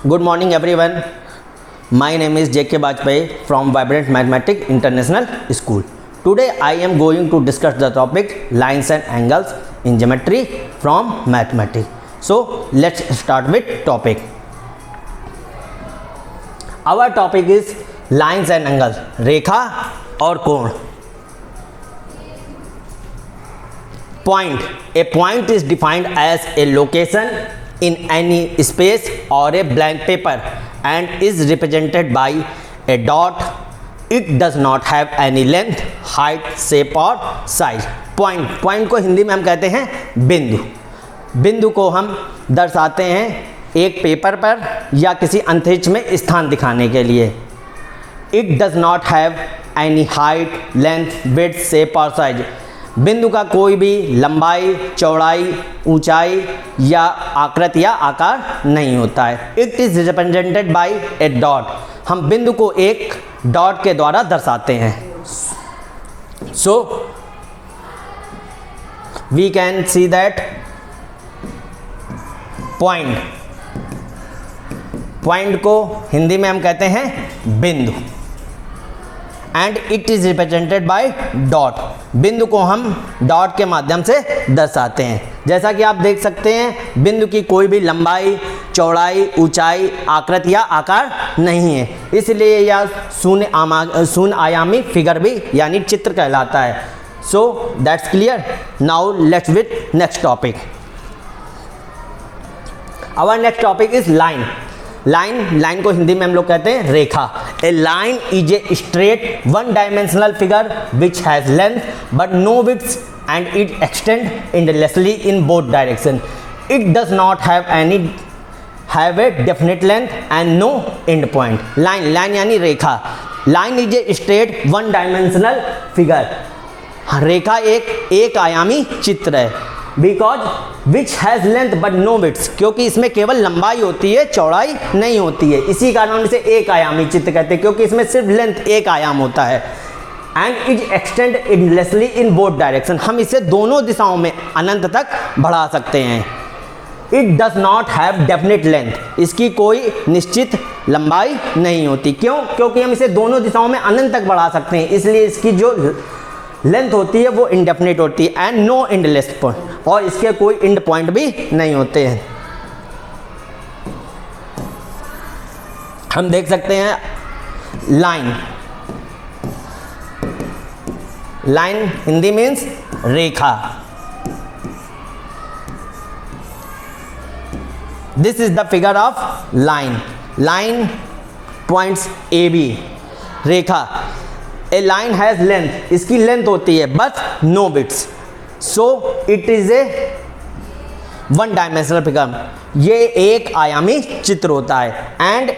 Good morning everyone. My name is J.K. Bajpai from Vibrant Mathematics International School. Today I am going to discuss the topic lines and angles in geometry from mathematics. So let's start with topic. Our topic is lines and angles, रेखा और कोण. Point. A point is defined as a location in any space or a blank paper and is represented by a dot. It does not have any length, height, shape or size. Point को हिंदी में हम कहते हैं बिंदु. बिंदु को हम दर्शाते हैं एक पेपर पर या किसी अंतरिक्ष में स्थान दिखाने के लिए. It does not have any height, length, width, shape or size. बिंदु का कोई भी लंबाई, चौड़ाई, ऊंचाई या आकृति या आकार नहीं होता है. It is represented by a dot. हम बिंदु को एक डॉट के द्वारा दर्शाते हैं. So we can see that point को हिंदी में हम कहते हैं बिंदु. And it is represented by dot. बिंदु को हम डॉट के माध्यम से दर्शाते हैं. जैसा कि आप देख सकते हैं बिंदु की कोई भी लंबाई, चौड़ाई, ऊंचाई, आकृति या आकार नहीं है, इसलिए यह शून्य आयामी फिगर भी यानी चित्र कहलाता है. So that's clear. Now let's with next topic. Our next topic is line. Line को हिंदी में हम लोग कहते हैं रेखा. A line is a straight one dimensional figure which has length but no width and it extend endlessly in both direction. It does not have a definite length and no end point. Line यानी रेखा. Line is a straight one dimensional figure. रेखा एक आयामी चित्र है. Because which has length but no width, क्योंकि इसमें केवल लंबाई होती है, चौड़ाई नहीं होती है, इसी कारण इसे एक आयामी चित्र कहते हैं, क्योंकि इसमें सिर्फ लेंथ एक आयाम होता है. And is extend endlessly in both direction. हम इसे दोनों दिशाओं में अनंत तक बढ़ा सकते हैं. It does not have definite length. इसकी कोई निश्चित लंबाई नहीं होती. क्यों? क्योंकि हम इसे दोनों दिशाओं में अनंत तक बढ़ा सकते हैं, इसलिए इसकी जो लेंथ होती है वो इंडेफिनिट होती है. एंड नो एंडलेस पॉइंट, और इसके कोई एंड पॉइंट भी नहीं होते हैं. हम देख सकते हैं लाइन हिंदी मीन्स रेखा. This is the figure of line points A B. रेखा. A line has length. इसकी लेंथ होती है but no width. So it is a one dimensional figure. ये एक आयामी चित्र होता है. And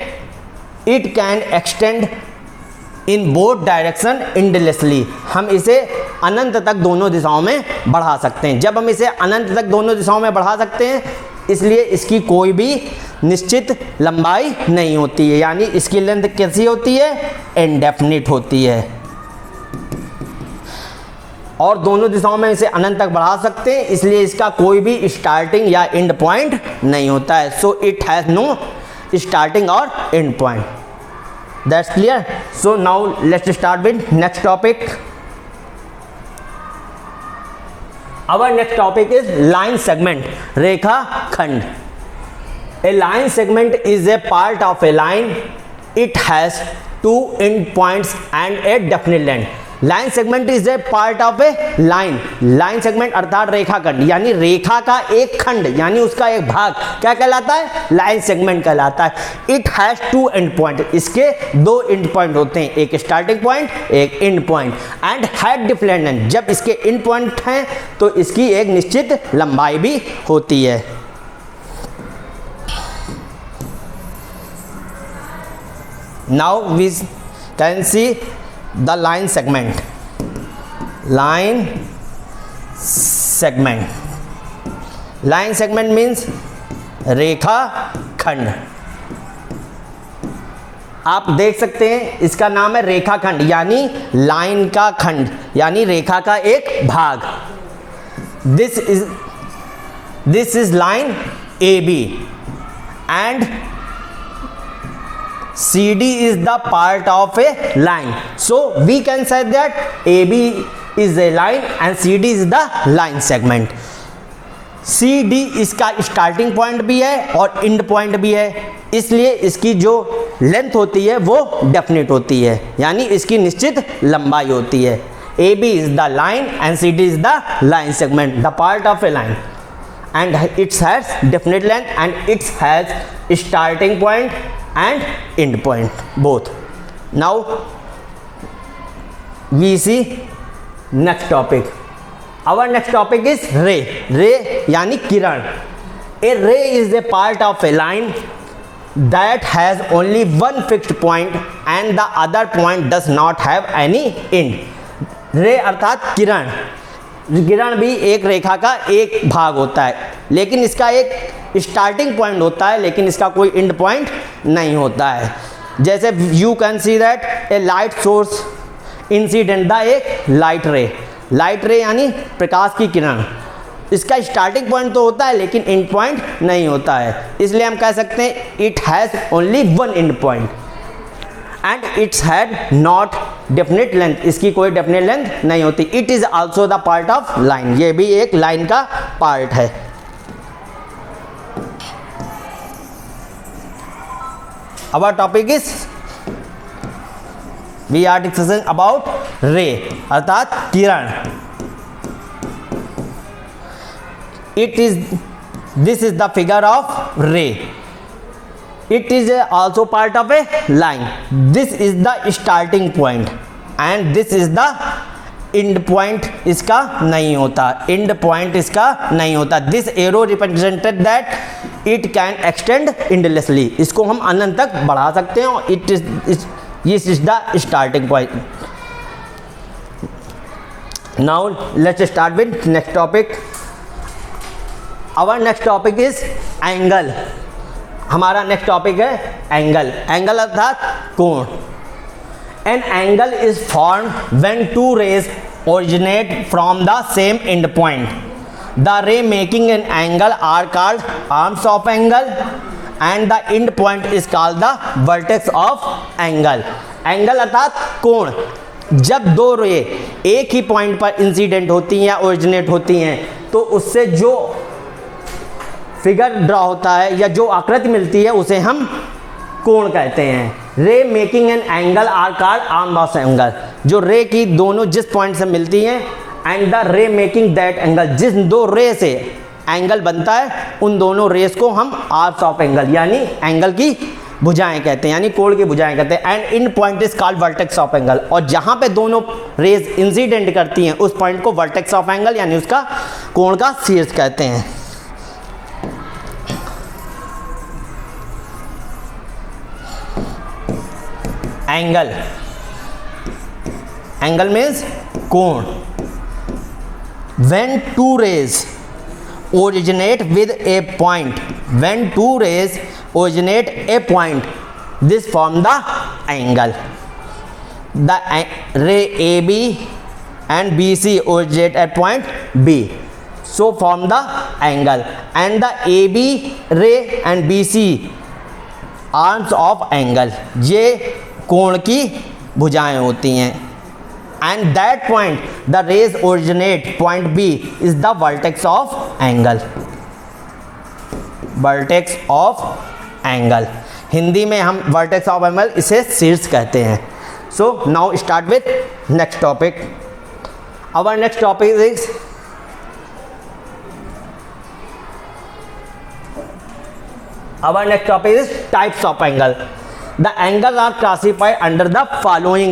it can extend in both direction endlessly. हम इसे अनंत तक दोनों दिशाओं में बढ़ा सकते हैं. जब हम इसे अनंत तक दोनों दिशाओं में बढ़ा सकते हैं, इसलिए इसकी कोई भी निश्चित लंबाई नहीं होती है, यानी इसकी लेंथ कैसी होती है? इंडेफिनिट होती है. और दोनों दिशाओं में इसे अनंत तक बढ़ा सकते हैं, इसलिए इसका कोई भी स्टार्टिंग या एंड पॉइंट नहीं होता है. So it has no starting और end point. That's clear. So now let's start with next topic. Our next topic is line segment, रेखा खंड. A line segment is a part of a line. It has two end points and a definite length. Line segment is a part of a line segment अर्थात रेखा खंड, यानी रेखा का एक खंड यानी उसका एक भाग क्या कहलाता है? लाइन सेगमेंट कहलाता है. It has two end point. इसके दो एंड पॉइंट होते हैं, एक स्टार्टिंग पॉइंट, एक end point. And had different length. जब इसके एंड पॉइंट हैं तो इसकी एक निश्चित लंबाई भी होती है. Now we can see the line segment. Line segment means रेखा खंड. आप देख सकते हैं इसका नाम है रेखा खंड, यानी लाइन का खंड, यानी रेखा का एक भाग. This is line AB and CD is the part of a line. So we can say that AB is a line and CD is the line segment. CD इसका स्टार्टिंग पॉइंट भी है और एंड पॉइंट भी है, इसलिए इसकी जो length होती है वो डेफिनेट होती है, यानी इसकी निश्चित लंबाई होती है. AB is the line and CD is the line segment, the part of a line, and it has definite length and it has starting point and end point both. Now we see next topic. Our next topic is ray. Ray यानी किरण. A ray is a part of a line that has only one fixed point and the other point does not have any end. रे अर्थात किरण. किरण भी एक रेखा का एक भाग होता है, लेकिन इसका एक स्टार्टिंग पॉइंट होता है, लेकिन इसका कोई एंड पॉइंट नहीं होता है. जैसे you can see that A light source incident the एक लाइट रे. लाइट रे यानी प्रकाश की किरण. इसका स्टार्टिंग पॉइंट तो होता है लेकिन एंड पॉइंट नहीं होता है, इसलिए हम कह सकते हैं it has only one end point and it's had not definite length. इसकी कोई डेफिनेट लेंथ नहीं होती. It is also the part of line. ये भी एक लाइन का पार्ट है. Our topic is we are discussing about ray अर्थात किरण. It is this is the figure of ray. It is also part of a line. This is the starting point and this is the end point. इसका नहीं होता, end point इसका नहीं होता. This arrow represented that it can extend endlessly. इसको हम अनंत तक बढ़ा सकते हैं और this is the starting point. Now let's start with next topic. Our next topic is angle. हमारा नेक्स्ट टॉपिक है एंगल. एंगल अर्थात कोण. An angle is formed when two rays originate from the same end point. The ray making an angle are called arms of angle and the end point is called the vertex of angle. Angle अर्थात कोण. जब दो रे एक ही point पर incident होती हैं या ओरिजिनेट होती हैं तो उससे जो फिगर ड्रॉ होता है या जो आकृति मिलती है उसे हम कोण कहते हैं. Ray making an angle are called arm of angle. जो रे की दोनों जिस पॉइंट से मिलती हैं and the ray making that angle, जिस दो रे से एंगल बनता है उन दोनों रेस को हम आर्म्स ऑफ एंगल यानी एंगल की भुजाएं कहते हैं, यानी कोण की भुजाएं कहते हैं. And in point is called vertex of angle. और जहां पे दोनों रेस इंसिडेंट करती हैं उस पॉइंट को वर्टेक्स ऑफ एंगल यानी उसका कोण का शीर्ष कहते हैं. एंगल. एंगल मीन्स कोण. when two rays originate with a point, when two rays originate a point, this form the angle. The ray AB and BC originate at point B, so form the angle, and the AB ray and BC arms of angle. ये कोण की भुजाएं होती हैं. And that point the rays originate point B is the vertex of angle. Vertex of angle Hindi में हम vertex of angle इसे शीर्ष कहते हैं. So now start with next topic. Our next topic is types of angle. The angles are classified under the following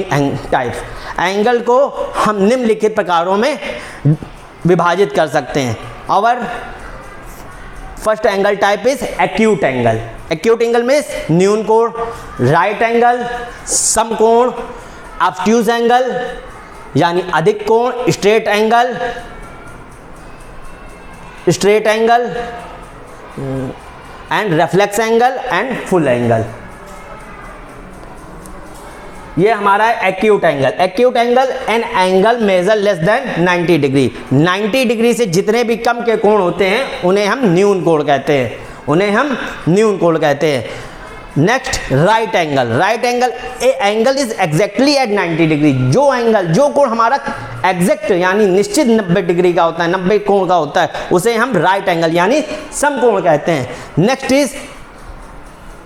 types. Angle को हम निम्नलिखित प्रकारों में विभाजित कर सकते हैं. Our first angle type is acute angle. Acute angle means न्यून कोण, right angle समकोण, obtuse angle यानी अधिक कोण, straight angle and reflex angle and full angle. ये हमारा है acute angle. Acute angle an angle measure less than 90 degree. 90 degree से जितने भी कम के कोण होते हैं उन्हें हम न्यून कोण कहते हैं. Next right angle. Right angle, A angle is exactly at 90 degree. जो एंगल, जो कोण हमारा एग्जैक्ट यानी निश्चित 90 डिग्री का होता है, 90 कोण का होता है, उसे हम राइट एंगल यानी समकोण कहते हैं।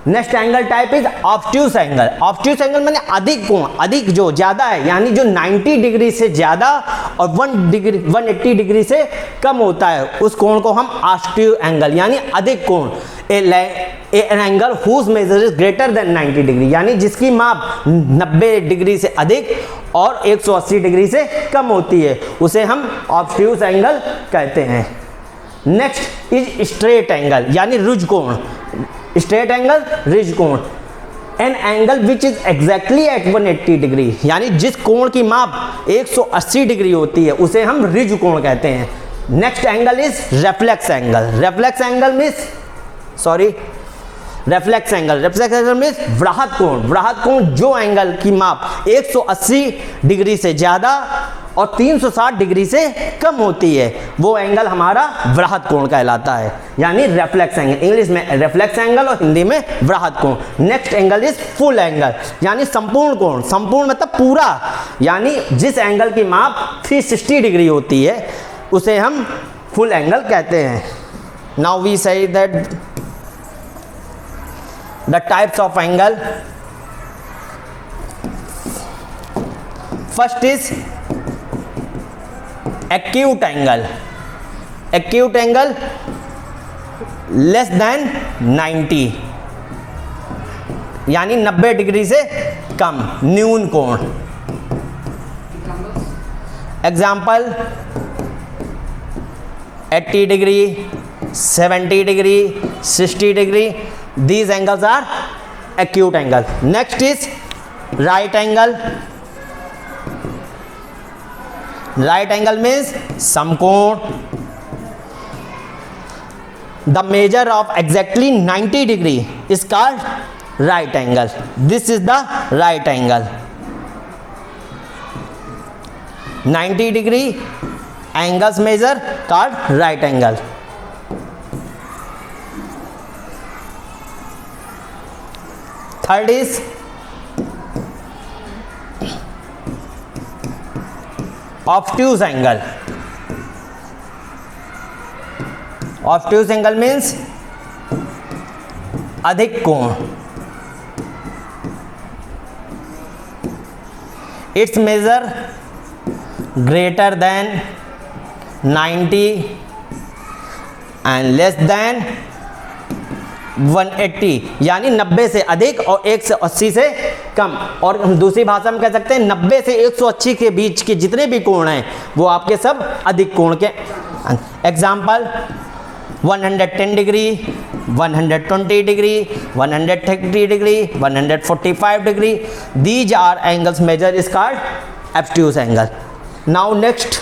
Next angle type is obtuse angle. Obtuse angle माने अधिक कोण, अधिक जो ज्यादा है, यानी जो 90 डिग्री से ज्यादा और 180 डिग्री से कम होता है, उस कोण को हम ऑब्ट्यूस एंगल यानी अधिक कोण। An angle whose measure is greater than 90 degree, यानी जिसकी माप 90 डिग्री से अधिक और 180 डिग्री से कम होती है, उसे हम ऑब्ट्यूस एंगल कहते हैं। नेक्स्ट इज स्ट्रेट एंगल यानी रुज कोण। स्ट्रेट एंगल, रिज कोण। An angle which is exactly at 180 degree, यानी जिस कोण की माप 180 डिग्री होती है, उसे हम रिज कोण कहते हैं। Next angle is reflex angle. Reflex angle means वृहत कोण। वृहत कोण, जो एंगल की माप 180 डिग्री से ज्यादा और 360 डिग्री से कम होती है, वो एंगल हमारा वृहत कोण कहलाता है, यानी रेफ्लेक्स एंगल। इंग्लिश में रेफ्लेक्स एंगल और हिंदी में वृहत कोण। Next angle is full angle यानी संपूर्ण कोण। संपूर्ण मतलब पूरा, यानी जिस एंगल की माप 360 डिग्री होती है, उसे हम फुल एंगल कहते हैं। Now we say that the types of angle. First is acute angle. Acute angle less than 90 यानी 90 डिग्री से कम, न्यून कोण। Example 80 degree, 70 degree, 60 degree, these angles are acute angle. Next is right angle. Right angle means समकोण। The measure of exactly 90 degree is called right angle. This is the right angle. 90 degree angles measure called right angle. Third is obtuse angle. Obtuse angle means अधिक कोण। Its measure greater than 90 and less than 180 यानी 90 से अधिक और 180 से कम। और हम दूसरी भाषा में कह सकते हैं 90 से 180 के बीच के जितने भी कोण हैं, वो आपके सब अधिक कोण के। Example 110 degree, 120 degree, 130 degree, 145 degree. These are angles measure is called obtuse angle. Now next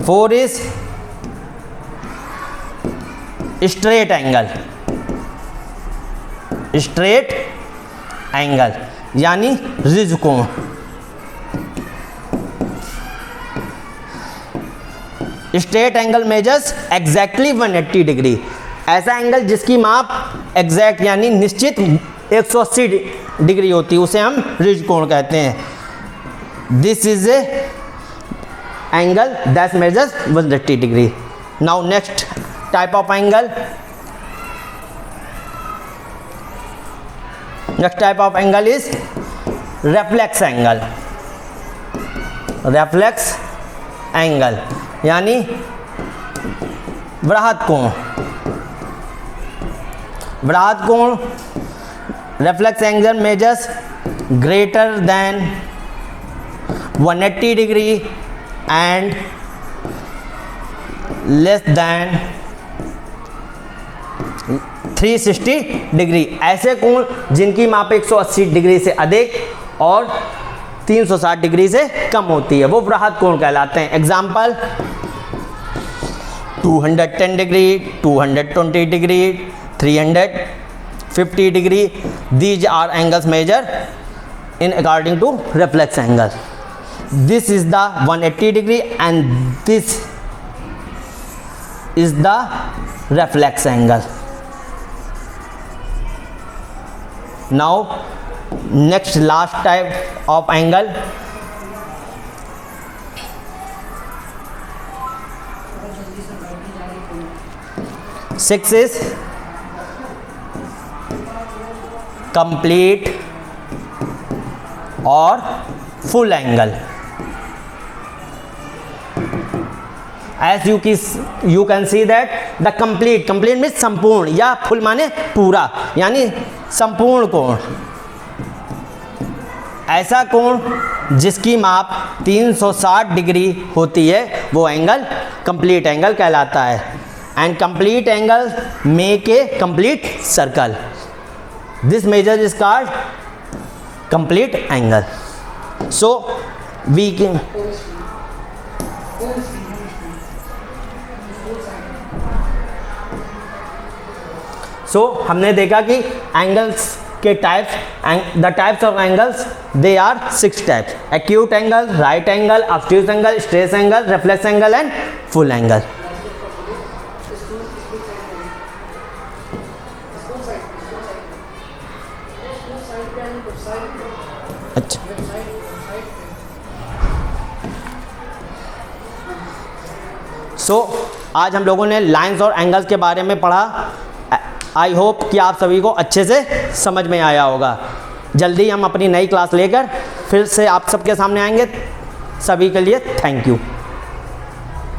four is straight angle. Straight angle यानी रिज कोण। Straight angle measures exactly 180 degree. ऐसा एंगल जिसकी माप एग्जैक्ट यानी निश्चित 180 डिग्री होती है, उसे हम रिज कोण कहते हैं। This is a angle that measures 180 degree. Now next type of angle. Next type of angle is reflex angle. Reflex angle यानी वृहत कोण। वृहत कोण reflex angle measures greater than 180 degree and less than 360 degree. ऐसे कोण जिनकी माप 180 degree से अधिक और 360 डिग्री से कम होती है, वो वृहत कोण कहलाते हैं। Example 210 degree, 220 degree, 350 degree. These are angles measure in according to reflex angle. This is the 180 degree and this is the reflex angle. Now next last type of angle, six is complete or full angle. As you can see that the complete means संपूर्ण, या full माने पूरा, यानी संपूर्ण कोण। ऐसा कोण जिसकी माप 360 डिग्री होती है वो एंगल कंप्लीट एंगल कहलाता है। And complete angle make a complete circle, this measure is called complete angle. So we can हमने देखा कि एंगल्स के types, the types of angles they are 6 types: acute angle, right angle, obtuse angle, straight angle, reflex angle and full angle. अच्छा, आज हम लोगों ने lines और एंगल्स के बारे में पढ़ा। आई होप कि आप सभी को अच्छे से समझ में आया होगा। जल्दी हम अपनी नई क्लास लेकर फिर से आप सबके सामने आएंगे। सभी के लिए थैंक यू।